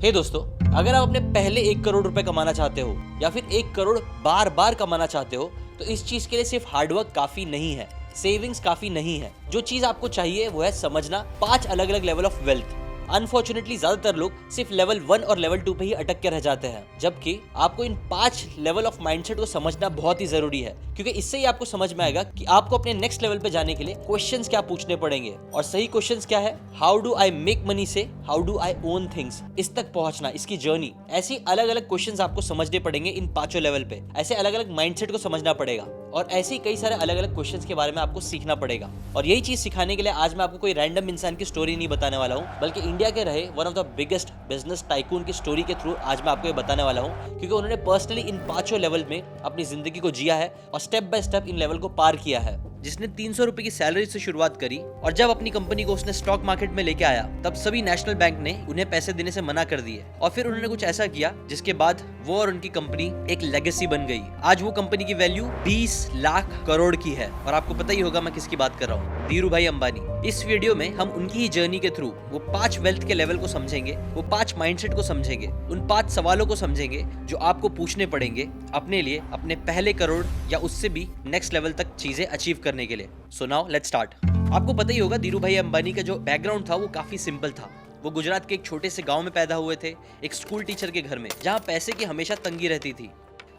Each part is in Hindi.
हे दोस्तों, अगर आप अपने पहले 1 करोड़ रुपए कमाना चाहते हो या फिर 1 करोड़ बार बार कमाना चाहते हो तो इस चीज के लिए सिर्फ हार्डवर्क काफी नहीं है, सेविंग्स काफी नहीं है। जो चीज आपको चाहिए वो है समझना 5 अलग अलग लेवल ऑफ वेल्थ। अनफॉर्चुनेटली ज्यादातर लोग सिर्फ लेवल 1 और लेवल 2 पे ही अटक के रह जाते हैं, जबकि आपको इन 5 लेवल ऑफ माइंडसेट को समझना बहुत ही जरूरी है, क्योंकि इससे ही आपको समझ में आएगा कि आपको अपने नेक्स्ट लेवल पे जाने के लिए क्वेश्चंस क्या पूछने पड़ेंगे। और सही क्वेश्चंस क्या है? How do I make money से how do I own things, इस तक पहुंचना, इसकी जर्नी। ऐसी अलग अलग क्वेश्चंस आपको समझने पड़ेंगे इन 5 लेवल पे। ऐसे अलग अलग माइंडसेट को समझना पड़ेगा और ऐसे ही कई सारे अलग अलग क्वेश्चंस के बारे में आपको सीखना पड़ेगा। और यही चीज सिखाने के लिए आज मैं आपको कोई रैंडम इंसान की स्टोरी नहीं बताने वाला हूँ, बल्कि इंडिया के रहे one of the biggest business tycoon की स्टोरी के थ्रू आज मैं आपको ये बताने वाला हूँ, क्योंकि उन्होंने पर्सनली इन 5 लेवल में अपनी जिंदगी को जिया है और step by step in level को पार किया है। जिसने 300 रुपए की सैलरी से शुरुआत करी और जब अपनी कंपनी को उसने स्टॉक मार्केट में लेके आया तब सभी नेशनल बैंक ने उन्हें पैसे देने से मना कर दिए और फिर उन्होंने कुछ ऐसा किया जिसके बाद वो और उनकी कंपनी एक लेगेसी बन गई। आज वो कंपनी की वैल्यू 20 लाख करोड़ की है और आपको पता ही होगा मैं किसकी बात कर रहा हूँ, धीरू भाई अंबानी। इस वीडियो में हम उनकी ही जर्नी के थ्रू वो 5 वेल्थ के लेवल को समझेंगे, वो 5 माइंडसेट को समझेंगे, उन 5 सवालों को समझेंगे जो आपको पूछने पड़ेंगे अपने लिए अपने पहले करोड़ या उससे भी नेक्स्ट लेवल तक चीजें अचीव करने के लिए। So now let's start. आपको पता ही होगा धीरू भाई अंबानी का जो बैकग्राउंड था वो काफी सिंपल था। वो गुजरात के एक छोटे से गांव में पैदा हुए थे, एक स्कूल टीचर के घर में, जहां पैसे की हमेशा तंगी रहती थी।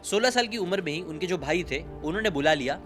16 साल की उम्र में ही उनके जो भाई थे उन्होंने बुला लिया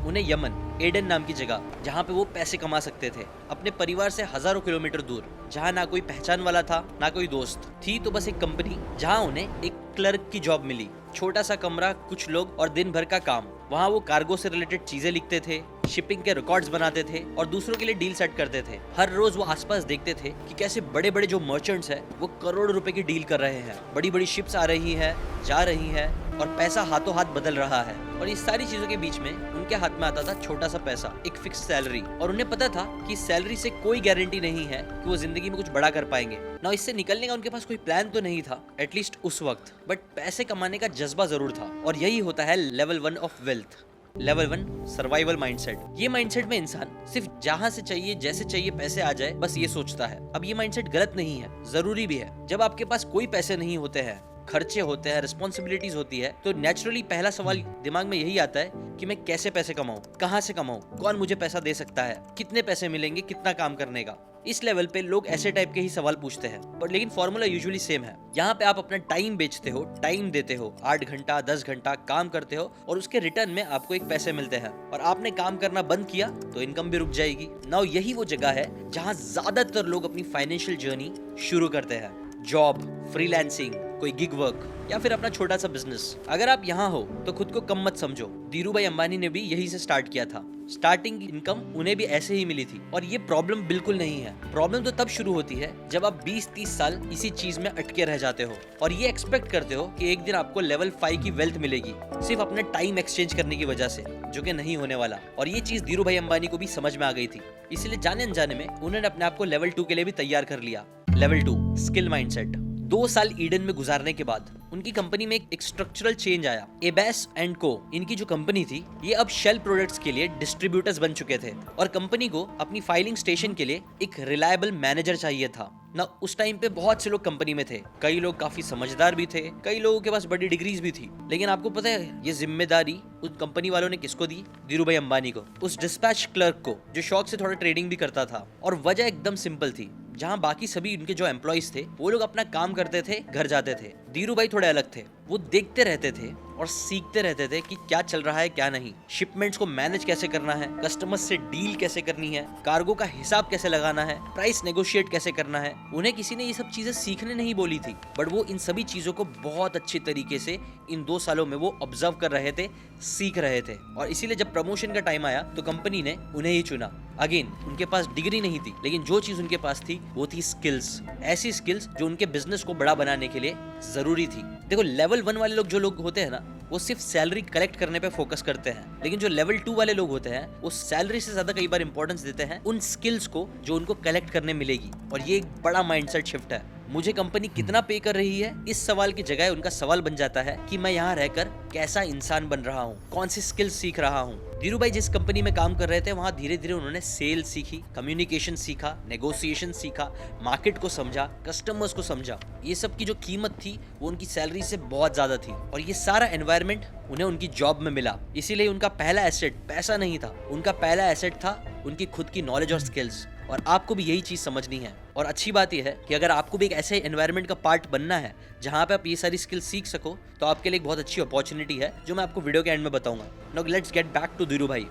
उन्हें यमन, एडन नाम की जगह, जहाँ पे वो पैसे कमा सकते थे, अपने परिवार से हजारों किलोमीटर दूर, जहाँ ना कोई पहचान वाला था ना कोई दोस्त थी, तो बस एक कंपनी जहाँ उन्हें एक क्लर्क की जॉब मिली। छोटा सा कमरा, कुछ लोग और दिन भर का काम। वहाँ वो कार्गो से रिलेटेड चीजें लिखते थे, शिपिंग के रिकॉर्ड्स बनाते थे और दूसरों के लिए डील सेट करते थे। हर रोज वो आसपास देखते थे कि कैसे बड़े बड़े जो मर्चेंट्स हैं वो करोड़ रुपए की डील कर रहे हैं, बड़ी बड़ी शिप्स आ रही हैं, जा रही हैं और पैसा हाथों हाथ बदल रहा है। और इस सारी चीजों के बीच में उनके हाथ में आता था छोटा सा पैसा, एक फिक्स सैलरी। और उन्हें पता था कि सैलरी से कोई गारंटी नहीं है कि वो जिंदगी में कुछ बड़ा कर पाएंगे ना। इससे निकलने का उनके पास कोई प्लान तो नहीं था, एटलीस्ट उस वक्त, बट पैसे कमाने का जज्बा जरूर था। और यही होता है level 1 of wealth. Level 1 survival mindset. ये माइंडसेट में इंसान सिर्फ जहां से चाहिए जैसे चाहिए पैसे आ जाए बस ये सोचता है। अब ये माइंडसेट गलत नहीं है, जरूरी भी है। जब आपके पास कोई पैसे नहीं होते हैं, खर्चे होते हैं, रिस्पॉन्सिबिलिटीज होती है, तो नेचुरली पहला सवाल दिमाग में यही आता है कि मैं कैसे पैसे कमाऊं, कहां से कमाऊं, कौन मुझे पैसा दे सकता है, कितने पैसे मिलेंगे, कितना काम करने का। इस लेवल पे लोग ऐसे टाइप के ही सवाल पूछते हैं, पर लेकिन फॉर्मूला यूजुअली सेम है। यहाँ पे आप अपना टाइम बेचते हो, टाइम देते हो, 8 घंटा 10 घंटा काम करते हो और उसके रिटर्न में आपको एक पैसे मिलते हैं। और आपने काम करना बंद किया तो इनकम भी रुक जाएगी। नाउ यही वो जगह है जहाँ ज्यादातर लोग अपनी फाइनेंशियल जर्नी शुरू करते हैं। जॉब, फ्रीलांसिंग, कोई गिग वर्क या फिर अपना छोटा सा बिजनेस। अगर आप यहाँ हो तो खुद को कम मत समझो। धीरू भाई अंबानी ने भी यही से स्टार्ट किया था। स्टार्टिंग इनकम उन्हें भी ऐसे ही मिली थी और ये प्रॉब्लम बिल्कुल नहीं है। प्रॉब्लम तो तब शुरू होती है जब आप 20-30 साल इसी चीज में अटके रह जाते हो और ये एक्सपेक्ट करते हो कि एक दिन आपको लेवल 5 की वेल्थ मिलेगी सिर्फ अपना टाइम एक्सचेंज करने की वजह से, जो कि नहीं होने वाला। और ये चीज धीरू भाई अंबानी को भी समझ में आ गई थी, इसलिए जाने अनजाने में उन्होंने अपने आप को लेवल 2 के लिए भी तैयार कर लिया। Level 2 skill mindset. 2 साल ईडन में गुजारने के बाद उनकी कंपनी में एक स्ट्रक्चरल चेंज आया। एबेस एंड को, इनकी जो कंपनी थी, ये अब शेल प्रोडक्ट्स के लिए डिस्ट्रीब्यूटर्स बन चुके थे और कंपनी को अपनी फाइलिंग स्टेशन के लिए एक रिलायबल मैनेजर चाहिए था ना। उस टाइम पे बहुत से लोग कंपनी में थे, कई लोग काफी समझदार भी थे, कई लोगों के पास बड़ी डिग्रीज भी थी, लेकिन आपको पता है ये जिम्मेदारी उस कंपनी वालों ने किसको दी? धीरू भाई अंबानी को, उस डिस्पैच क्लर्क को जो शौक से थोड़ा ट्रेडिंग भी करता था। और वजह एकदम सिंपल थी, जहां बाकी सभी उनके जो एम्प्लॉइज थे वो लोग अपना काम करते थे, घर जाते थे, धीरू भाई थोड़े अलग थे। वो देखते रहते थे और सीखते रहते थे कि क्या चल रहा है क्या नहीं, शिपमेंट्स को मैनेज कैसे करना है, कस्टमर्स से डील कैसे करनी है, कार्गो का हिसाब कैसे लगाना है, प्राइस नेगोशिएट कैसे करना है। उन्हें किसी ने ये सब चीजें सीखने नहीं बोली थी, बट वो इन सभी चीजों को बहुत अच्छी तरीके से इन 2 सालों में वो ऑब्जर्व कर रहे थे, सीख रहे थे। और इसीलिए जब प्रमोशन का टाइम आया तो कंपनी ने उन्हें ही चुना। अगेन उनके पास डिग्री नहीं थी, लेकिन जो चीज उनके पास थी वो थी स्किल्स। ऐसी स्किल्स जो उनके बिजनेस को बड़ा बनाने के लिए जरूरी थी। देखो लेवल 1 वाले लोग जो लोग होते हैं ना, वो सिर्फ सैलरी कलेक्ट करने पे फोकस करते हैं, लेकिन जो लेवल 2 वाले लोग होते हैं वो सैलरी से ज्यादा कई बार इंपॉर्टेंस देते हैं उन स्किल्स को जो उनको कलेक्ट करने मिलेगी। और ये एक बड़ा माइंडसेट शिफ्ट है। मुझे कंपनी कितना पे कर रही है, इस सवाल की जगह उनका सवाल बन जाता है कि मैं यहाँ रहकर कैसा इंसान बन रहा हूँ, कौन सी स्किल्स सीख रहा हूँ। धीरू भाई जिस कंपनी में काम कर रहे थे वहाँ धीरे धीरे उन्होंने सेल सीखी, कम्युनिकेशन सीखा, नेगोशिएशन सीखा, मार्केट को समझा, कस्टमर्स को समझा। ये सब की जो कीमत थी वो उनकी सैलरी से बहुत ज्यादा थी और ये सारा एनवायरनमेंट उन्हें उनकी जॉब में मिला। इसीलिए उनका पहला एसेट पैसा नहीं था, उनका पहला एसेट था उनकी खुद की नॉलेज और स्किल्स। और आपको भी यही चीज समझनी है। और अच्छी बात यह है कि अगर आपको भी एक ऐसे एनवायरनमेंट का पार्ट बनना है जहां पे आप ये सारी स्किल्स सीख सको, तो आपके लिए एक बहुत अच्छी अपॉर्चुनिटी है जो मैं आपको वीडियो के एंड में बताऊंगा। Now let's get back to Dhiru bhai.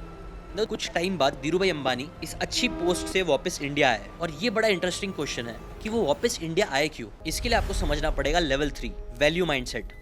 कुछ टाइम बाद धीरू भाई अंबानी इस अच्छी पोस्ट से वापस इंडिया आए और ये बड़ा इंटरेस्टिंग क्वेश्चन है कि वो वापस इंडिया आए क्यों। इसके लिए आपको समझना पड़ेगा लेवल 3 वैल्यू माइंडसेट।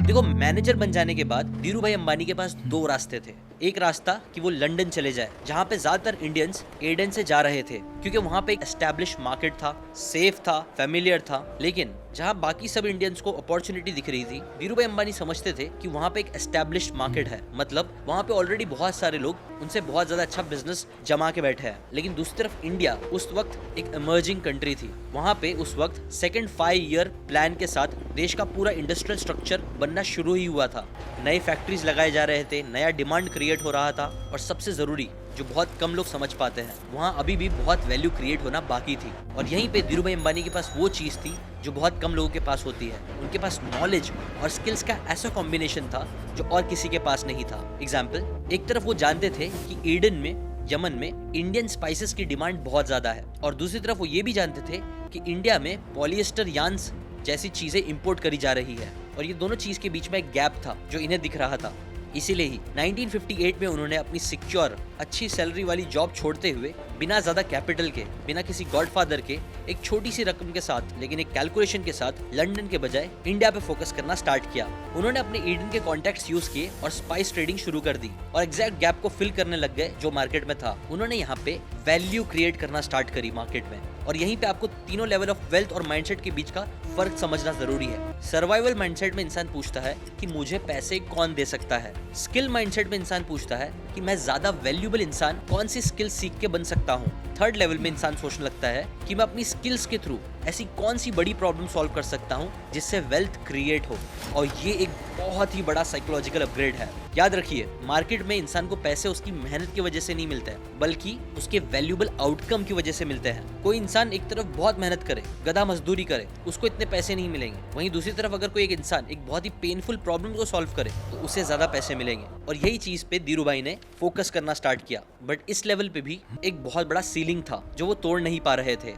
देखो, मैनेजर बन जाने के बाद धीरू भाई अंबानी के पास दो रास्ते थे। एक रास्ता कि वो लंदन चले जाए, जहाँ पे ज्यादातर इंडियंस एडन से जा रहे थे क्योंकि वहाँ पे एक एस्टैब्लिश मार्केट था, सेफ था, फेमिलियर था। लेकिन जहाँ बाकी सब इंडियंस को अपॉर्चुनिटी दिख रही थी, धीरू भाई अंबानी समझते थे कि वहाँ पे एक एस्टैब्लिश मार्केट है, मतलब वहाँ पे ऑलरेडी बहुत सारे लोग उनसे बहुत ज्यादा अच्छा बिजनेस जमा के बैठे हैं। लेकिन दूसरी तरफ इंडिया उस वक्त एक इमर्जिंग कंट्री थी। वहाँ पे उस वक्त सेकेंड 5 ईयर प्लान के साथ देश का पूरा इंडस्ट्रियल स्ट्रक्चर बनना शुरू ही हुआ था। नए फैक्ट्रीज लगाए जा रहे थे, नया डिमांड क्रिएट हो रहा था और सबसे जरूरी जो बहुत कम लोग समझ पाते हैं, वहाँ अभी भी बहुत वैल्यू क्रिएट होना बाकी थी। और यहीं पे धीरू भाई अंबानी के पास वो चीज़ थी जो बहुत कम लोगों के पास होती है। उनके पास नॉलेज और स्किल्स का ऐसा कॉम्बिनेशन था जो और किसी के पास नहीं था। एग्जाम्पल, एक तरफ वो जानते थे कि ईडन में, यमन में इंडियन स्पाइसेस की डिमांड बहुत ज़्यादा है और दूसरी तरफ वो ये भी जानते थे कि इंडिया में पॉलिएस्टर यार्न्स जैसी चीज़ें इंपोर्ट करी जा रही है और ये दोनों चीज़ के बीच में एक गैप था जो इन्हें दिख रहा था। इसीलिए ही 1958 में उन्होंने अपनी सिक्योर अच्छी सैलरी वाली जॉब छोड़ते हुए बिना ज्यादा कैपिटल के, बिना किसी गॉडफादर के, एक छोटी सी रकम के साथ लेकिन एक कैलकुलेशन के साथ लंदन के बजाय इंडिया पे फोकस करना स्टार्ट किया। उन्होंने अपने ईडन के कॉन्टैक्ट्स यूज किए और स्पाइस ट्रेडिंग शुरू कर दी और एग्जैक्ट गैप को फिल करने लग गए जो मार्केट में था। उन्होंने यहाँ पे वैल्यू क्रिएट करना स्टार्ट करी मार्केट में। और यहीं पे आपको तीनों लेवल ऑफ वेल्थ और माइंडसेट के बीच का फर्क समझना जरूरी है। सर्वाइवल माइंडसेट में इंसान पूछता है कि मुझे पैसे कौन दे सकता है। स्किल माइंडसेट में इंसान पूछता है कि मैं ज्यादा वैल्यूएबल इंसान कौन सी स्किल सीख के बन सकता हूँ। थर्ड लेवल में इंसान सोचने लगता है कि मैं अपनी स्किल्स के थ्रू ऐसी कौन सी बड़ी प्रॉब्लम सॉल्व कर सकता हूँ जिससे वेल्थ क्रिएट हो। और ये एक बहुत ही बड़ा साइकोलॉजिकल अपग्रेड है। याद रखिए, मार्केट में इंसान को पैसे उसकी मेहनत की वजह से नहीं मिलते हैं, बल्कि उसके वैल्यूएबल आउटकम की वजह से मिलते हैं। कोई इंसान एक तरफ बहुत मेहनत करे, गधा मजदूरी करे, उसको इतने पैसे नहीं मिलेंगे। वहीं दूसरी तरफ अगर कोई एक इंसान एक बहुत ही पेनफुल प्रॉब्लम को सॉल्व करे तो उसे ज्यादा पैसे मिलेंगे। और यही चीज पे धीरू भाई ने फोकस करना स्टार्ट किया। बट इस लेवल पे भी एक बहुत बड़ा सीलिंग था जो वो तोड़ नहीं पा रहे थे।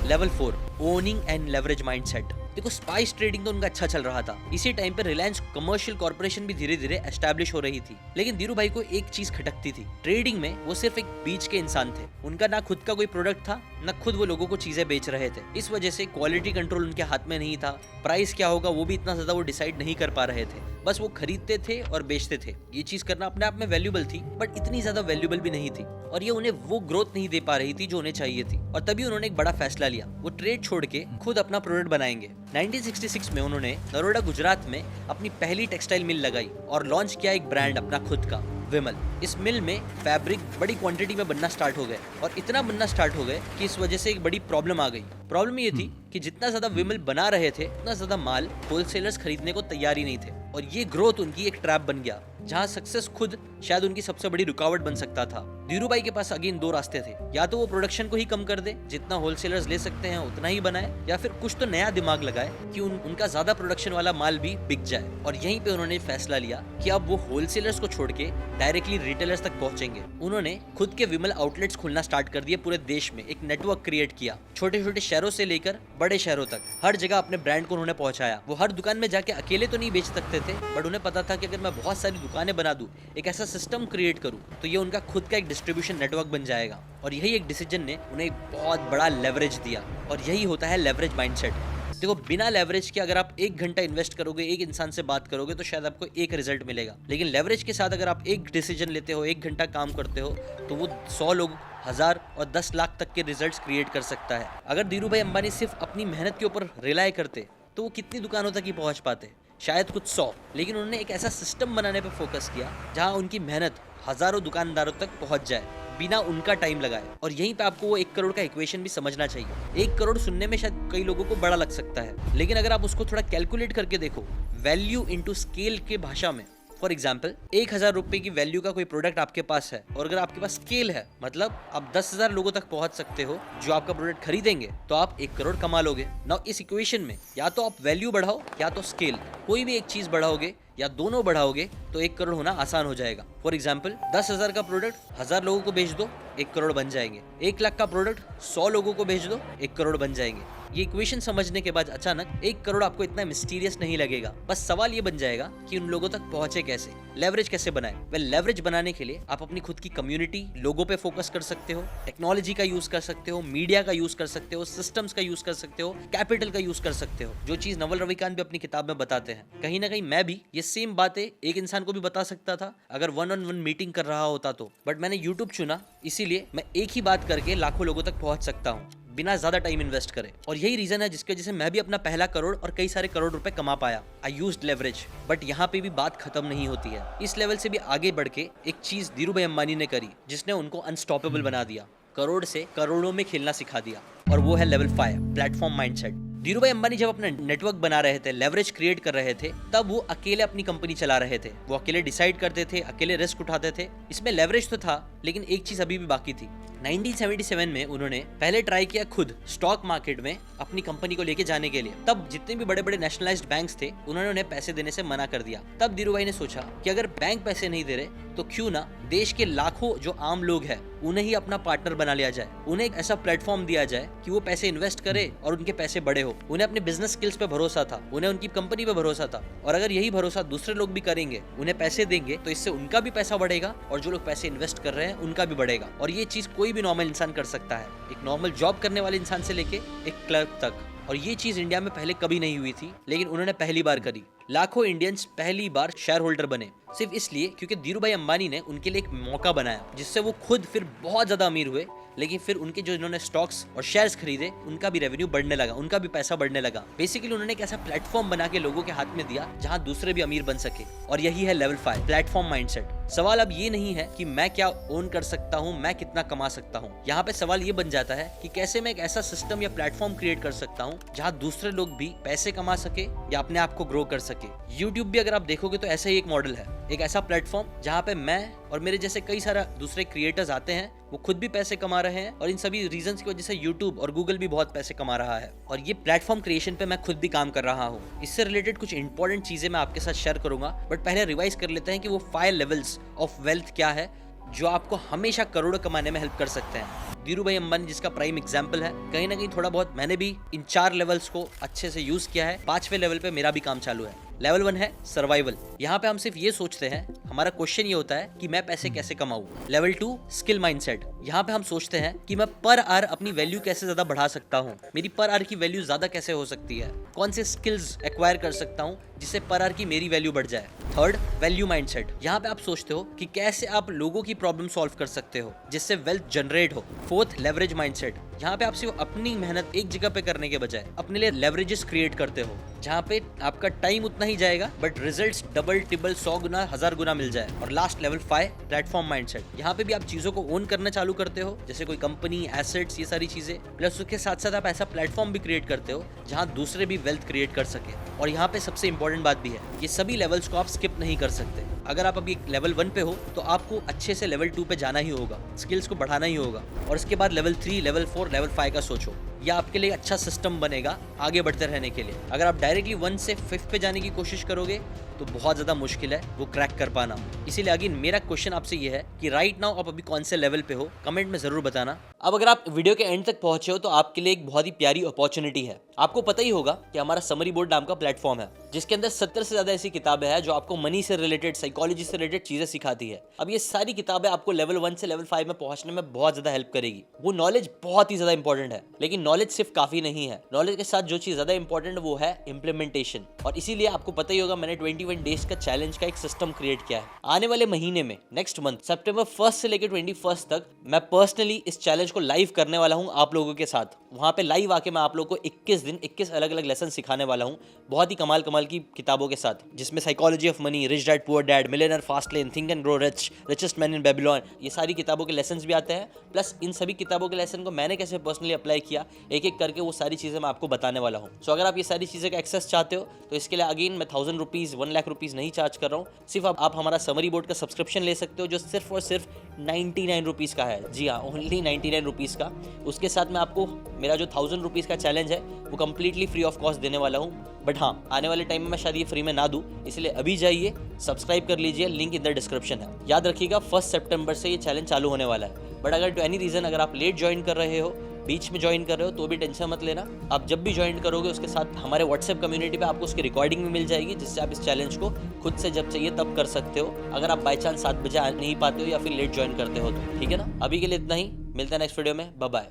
Level 4 owning and leverage mindset. देखो, स्पाइस ट्रेडिंग तो उनका अच्छा चल रहा था। इसी टाइम पे रिलायंस कमर्शियल कॉर्पोरेशन भी धीरे धीरे एस्टैब्लिश हो रही थी। लेकिन धीरू भाई को एक चीज खटकती थी, ट्रेडिंग में वो सिर्फ एक बीच के इंसान थे। उनका ना खुद का कोई प्रोडक्ट था, ना खुद वो लोगों को चीजें बेच रहे थे। इस वजह से क्वालिटी कंट्रोल उनके हाथ में नहीं था। प्राइस क्या होगा वो भी इतना ज्यादा वो डिसाइड नहीं कर पा रहे थे। बस वो खरीदते थे और बेचते थे। ये चीज करना अपने आप में वैल्यूएबल थी, बट इतनी ज्यादा वैल्यूएबल भी नहीं थी और ये उन्हें वो ग्रोथ नहीं दे पा रही थी जो उन्हें चाहिए थी। और तभी उन्होंने एक बड़ा फैसला लिया, वो ट्रेड छोड़ के खुद अपना प्रोडक्ट बनाएंगे। 1966 में उन्होंने नरोडा गुजरात में अपनी पहली टेक्सटाइल मिल लगाई और लॉन्च किया एक ब्रांड अपना खुद का, विमल। इस मिल में फैब्रिक बड़ी क्वांटिटी में बनना स्टार्ट हो गए और इतना बनना स्टार्ट हो गए कि इस वजह से एक बड़ी प्रॉब्लम आ गई। प्रॉब्लम ये थी कि जितना ज्यादा विमल बना रहे थे उतना ज्यादा माल होलसेलर्स खरीदने को तैयार ही नहीं थे और ये ग्रोथ उनकी एक ट्रैप बन गया जहाँ सक्सेस खुद शायद उनकी सबसे बड़ी रुकावट बन सकता था। धीरू भाई के पास अगेन दो रास्ते थे, या तो वो प्रोडक्शन को ही कम कर दे, जितना होलसेलर्स ले सकते हैं उतना ही बनाए, या फिर कुछ तो नया दिमाग लगाए कि उनका ज्यादा प्रोडक्शन वाला माल भी बिक जाए। और यहीं पे उन्होंने फैसला लिया कि अब वो होलसेलर्स को छोड़ के डायरेक्टली रिटेलर्स तक पहुंचेंगे। उन्होंने खुद के विमल आउटलेट्स खोलना स्टार्ट कर दिए पूरे देश में। एक नेटवर्क क्रिएट किया, छोटे छोटे शहरों से लेकर बड़े शहरों तक हर जगह अपने ब्रांड को उन्होंने पहुंचाया। वो हर दुकान में जाके अकेले तो नहीं बेच सकते थे, बट उन्हें पता था कि अगर मैं बहुत सारी दुकानें बना दूं, एक ऐसा सिस्टम क्रिएट करूं, तो ये उनका खुद का एक डिस्ट्रीब्यूशन नेटवर्क बन जाएगा। और यही एक डिसीजन ने उन्हें एक बहुत बड़ा लेवरेज दिया और यही होता है लेवरेज माइंडसेट। देखो, बिना लेवरेज के अगर आप 1 घंटा इन्वेस्ट करोगे, एक इंसान से बात करोगे, तो शायद आपको एक रिजल्ट मिलेगा। लेकिन लेवरेज के साथ अगर आप एक डिसीजन लेते हो, 1 घंटा काम करते हो, तो वो 100 लोग, 1000 और 10 लाख तक के रिजल्ट्स क्रिएट कर सकता है। अगर धीरू भाई अंबानी सिर्फ अपनी मेहनत के ऊपर रिलाय करते तो वो कितनी दुकानों तक ही पहुंच पाते, शायद कुछ 100। लेकिन उन्होंने एक ऐसा सिस्टम बनाने पर फोकस किया जहां उनकी मेहनत हजारों दुकानदारों तक पहुंच जाए। बिना उनका टाइम लगाए। और यहीं पे आपको वो 1 करोड़ का इक्वेशन भी समझना चाहिए। 1 करोड़ सुनने में शायद कई लोगों को बड़ा लग सकता है, लेकिन अगर आप उसको थोड़ा कैलकुलेट करके देखो वैल्यू इंटू स्केल के भाषा में, फॉर एग्जाम्पल 1000 रुपए की वैल्यू का कोई प्रोडक्ट आपके पास है और अगर आपके पास स्केल है, मतलब आप 10,000 लोगों तक पहुंच सकते हो जो आपका प्रोडक्ट खरीदेंगे, तो आप 1 करोड़ कमा लोगे। नाउ इस इक्वेशन में या तो आप वैल्यू बढ़ाओ या तो स्केल, कोई भी एक चीज बढ़ाओगे या दोनों बढ़ाओगे तो 1 करोड़ होना आसान हो जाएगा। फॉर एग्जाम्पल 10,000 का प्रोडक्ट 1000 लोगों को बेच दो, 1 करोड़ बन जाएंगे। 1 लाख का प्रोडक्ट 100 लोगों को बेच दो, 1 करोड़ बन जाएंगे। ये इक्वेशन समझने के बाद अचानक 1 करोड़ आपको इतना मिस्टीरियस नहीं लगेगा। बस सवाल ये बन जाएगा कि उन लोगों तक पहुंचे कैसे, लेवरेज कैसे बनाए। लेवरेज बनाने के लिए आप अपनी खुद की कम्युनिटी, लोगों पे फोकस कर सकते हो, टेक्नोलॉजी का यूज कर सकते हो, मीडिया का यूज कर सकते हो, सिस्टम्स का यूज कर सकते हो, कैपिटल का यूज कर सकते हो, जो चीज नवल रविकांत भी अपनी किताब में बताते हैं। कहीं ना कहीं मैं भी ये सेम बातें एक इंसान को भी बता सकता था अगर 1-on-1 मीटिंग कर रहा होता तो, बट मैंने यूट्यूब चुना, इसीलिए मैं एक ही बात करके लाखों लोगों तक पहुंच सकता हूँ बिना ज्यादा टाइम इन्वेस्ट करे। और यही रीजन है जिसकी वजह से मैं भी अपना पहला करोड़ और कई सारे करोड़ रुपए कमा पाया। I used leverage. बट यहाँ पे भी बात खत्म नहीं होती है। इस लेवल से भी आगे बढ़ के एक चीज धीरू भाई अंबानी ने करी जिसने उनको अनस्टॉपेबल बना दिया, करोड़ से करोड़ों में खेलना सिखा दिया, और वो है लेवल 5, प्लेटफॉर्म माइंडसेट। धीरू भाई अंबानी जब अपना नेटवर्क बना रहे थे, लेवरेज क्रिएट कर रहे थे, तब वो अकेले अपनी कंपनी चला रहे थे। वो अकेले डिसाइड करते थे, अकेले रिस्क उठाते थे। इसमें लेवरेज तो था, लेकिन एक चीज अभी भी बाकी थी। 1977 में उन्होंने पहले ट्राई किया खुद स्टॉक मार्केट में अपनी कंपनी को लेके जाने के लिए। तब जितने भी बड़े बड़े नेशनलाइज्ड बैंक्स थे उन्होंने उन्हें पैसे देने से मना कर दिया। तब धीरू भाई ने सोचा कि अगर बैंक पैसे नहीं दे रहे तो क्यों ना देश के लाखों जो आम लोग हैं उन्हें ही अपना पार्टनर बना लिया जाए, उन्हें एक ऐसा प्लेटफॉर्म दिया जाए कि वो पैसे इन्वेस्ट करे और उनके पैसे बड़े हो। उन्हें अपने बिजनेस स्किल्स पे भरोसा था, उन्हें उनकी कंपनी पे भरोसा था, और अगर यही भरोसा दूसरे लोग भी करेंगे, उन्हें पैसे देंगे, तो इससे उनका भी पैसा बढ़ेगा और जो लोग पैसे इन्वेस्ट कर रहे हैं उनका भी बढ़ेगा। और ये चीज कोई भी नॉर्मल इंसान कर सकता है, एक नॉर्मल जॉब करने वाले इंसान से लेके एक क्लर्क तक। और ये चीज इंडिया में पहले कभी नहीं हुई थी, लेकिन उन्होंने पहली बार करी। लाखों इंडियंस पहली बार शेयर होल्डर बने, सिर्फ इसलिए क्योंकि धीरू भाई अंबानी ने उनके लिए एक मौका बनाया, जिससे वो खुद फिर बहुत ज्यादा अमीर हुए। लेकिन फिर उनके जो इन्होंने स्टॉक्स और शेयर्स खरीदे उनका भी रेवेन्यू बढ़ने लगा, उनका भी पैसा बढ़ने लगा। बेसिकली उन्होंने एक ऐसा प्लेटफॉर्म बना के लोगों के हाथ में दिया जहां दूसरे भी अमीर बन सके। और यही है लेवल 5, प्लेटफॉर्म माइंडसेट। सवाल अब ये नहीं है कि मैं क्या ओन कर सकता हूँ, मैं कितना कमा सकता हूँ। यहाँ पे सवाल ये बन जाता है कि कैसे मैं एक ऐसा सिस्टम या प्लेटफॉर्म क्रिएट कर सकता हूँ जहाँ दूसरे लोग भी पैसे कमा सके या अपने आप को ग्रो कर सके। यूट्यूब भी अगर आप देखोगे तो ऐसा ही एक मॉडल है, एक ऐसा प्लेटफॉर्म जहाँ पे मैं और मेरे जैसे कई सारा दूसरे क्रिएटर्स आते हैं, वो खुद भी पैसे कमा रहे हैं, और इन सभी रीजंस की वजह से यूट्यूब और गूगल भी बहुत पैसे कमा रहा है। और ये प्लेटफॉर्म क्रिएशन पे मैं खुद भी काम कर रहा हूँ। इससे रिलेटेड कुछ इंपॉर्टेंट चीजें मैं आपके साथ शेयर करूंगा, बट पहले रिवाइज कर लेते हैं कि वो 5 लेवल्स ऑफ वेल्थ क्या है जो आपको हमेशा करोड़ों कमाने में हेल्प कर सकते हैं। धीरू भाई अंबानी जिसका प्राइम एग्जाम्पल है, कहीं ना कहीं थोड़ा बहुत मैंने भी इन 4 लेवल्स को अच्छे से यूज किया है। 5वें लेवल पे मेरा भी काम चालू है। लेवल 1 है सर्वाइवल। यहाँ पे हम सिर्फ ये सोचते हैं, हमारा क्वेश्चन ये होता है कि मैं पैसे कैसे कमाऊं। Level 2 skill mindset. यहाँ पे हम सोचते हैं कि मैं पर आवर अपनी वैल्यू कैसे ज्यादा बढ़ा सकता हूँ, मेरी पर आवर की वैल्यू ज्यादा कैसे हो सकती है, कौन से स्किल्स एक्वायर कर सकता हूँ जिससे पर आवर की मेरी वैल्यू बढ़ जाए। Third value mindset. यहाँ पे आप सोचते हो कि कैसे आप लोगों की प्रॉब्लम सॉल्व कर सकते हो जिससे वेल्थ जनरेट हो। Fourth leverage mindset. यहाँ पे आप सिर्फ अपनी मेहनत एक जगह पे करने के बजाय अपने लिए लेवरेजेस क्रिएट करते हो, जहाँ पे आपका टाइम उतना ही जाएगा बट रिजल्ट्स डबल टिबल 100 गुना 1000 गुना मिल जाए। और लास्ट लेवल 5 प्लेटफॉर्म माइंडसेट। यहाँ पे भी आप चीजों को ओन करना चालू करते हो, जैसे कोई कंपनी, एसेट्स, ये सारी चीजें, प्लस उसके साथ साथ आप ऐसा प्लेटफॉर्म भी क्रिएट करते हो जहाँ दूसरे भी वेल्थ क्रिएट कर सके। और यहाँ पे सबसे इंपॉर्टेंट बात भी है, ये सभी लेवल्स को आप स्किप नहीं कर सकते। अगर आप अभी लेवल 1 पे हो तो आपको अच्छे से लेवल 2 पे जाना ही होगा, स्किल्स को बढ़ाना ही होगा, और उसके बाद लेवल 3, लेवल 4, लेवल 5 का सोचो। यह आपके लिए अच्छा सिस्टम बनेगा आगे बढ़ते रहने के लिए। अगर आप डायरेक्टली 1 से 5 पे जाने की कोशिश करोगे तो बहुत ज़्यादा मुश्किल है वो क्रैक कर पाना। इसीलिए अगेन मेरा क्वेश्चन आपसे ये है कि राइट नाउ आप अभी कौन से लेवल पे हो, कमेंट में ज़रूर बताना। अब अगर आप वीडियो के एंड तक पहुंचे हो तो आपके लिए एक बहुत ही प्यारी अपॉर्चुनिटी है। आपको पता ही होगा कि हमारा समरी बोर्ड नाम का प्लेटफॉर्म है जिसके अंदर 70 से ज़्यादा ऐसी किताबें हैं जो आपको मनी से रिलेटेड, साइकोलॉजी से रिलेटेड चीज़ें सिखाती है। अब ये सारी किताबें आपको लेवल 1 से लेवल 5 में पहुंचने में बहुत ज़्यादा हेल्प करेगी। वो नॉलेज बहुत ही ज़्यादा इंपॉर्टेंट है, लेकिन नॉलेज सिर्फ काफ़ी नहीं है। नॉलेज के साथ जो चीज़ ज़्यादा इंपॉर्टेंट वो है इम्प्लीमेंटेशन। और इसीलिए आपको पता ही होगा मैंने 21 21 डेज का चैलेंज का एक सिस्टम क्रिएट किया है। आने वाले महीने में नेक्स्ट मंथ सितंबर 1 से लेकर 21 तक मैं पर्सनली इस चैलेंज को लाइव करने वाला हूं आप लोगों के साथ। वहां पे लाइव आके मैं आप लोगों को 21 दिन 21 अलग अलग लेसन सिखाने वाला हूं, बहुत ही कमाल कमाल की किताबों के साथ, जिसमें psychology of money, rich dad poor dad, millionaire fast lane, think and grow rich, richest man in Babylon, ये सारी किताबों के लेसन भी आते हैं। प्लस इन सभी किताबों के लेसन को मैंने कैसे पर्सनली अप्लाई किया, एक एक करके वो सारी चीजें मैं आपको बताने वाला हूँ। सो अगर आप ये सारी चीजें का एक्सेस चाहते हो तो इसके लिए अगेन मैं 1000 रुपीज 1 लाख रुपीज नहीं चार्ज कर रहा हूँ। सिर्फ आप हमारा समरी बोर्ड का सब्सक्रिप्शन ले सकते हो, जो सिर्फ और सिर्फ 99 रुपीज़ का है। जी हाँ, ओनली 99 रुपीज़ का। उसके साथ मैं आपको मेरा जो 1000 रुपीज़ का चैलेंज है वो कंप्लीटली फ्री ऑफ कॉस्ट देने वाला हूँ। बट हाँ, आने वाले टाइम में मैं शायद ये फ्री में ना दूँ, इसलिए अभी जाइए सब्सक्राइब कर लीजिए, लिंक इन द डिस्क्रिप्शन है। याद रखिएगा 1 सितंबर से ये चैलेंज चालू होने वाला है। बट अगर टू एनी रीज़न अगर आप लेट ज्वाइन कर रहे हो, बीच में ज्वाइन कर रहे हो, तो भी टेंशन मत लेना। आप जब भी ज्वाइन करोगे उसके साथ हमारे व्हाट्सएप कम्युनिटी पे आपको उसकी रिकॉर्डिंग भी मिल जाएगी, जिससे आप इस चैलेंज को खुद से जब चाहिए तब कर सकते हो, अगर आप बाई चांस 7 बजे आ नहीं पाते हो या फिर लेट ज्वाइन करते हो तो। ठीक है ना, अभी के लिए इतना ही, मिलते हैं नेक्स्ट वीडियो में, बाय बाय।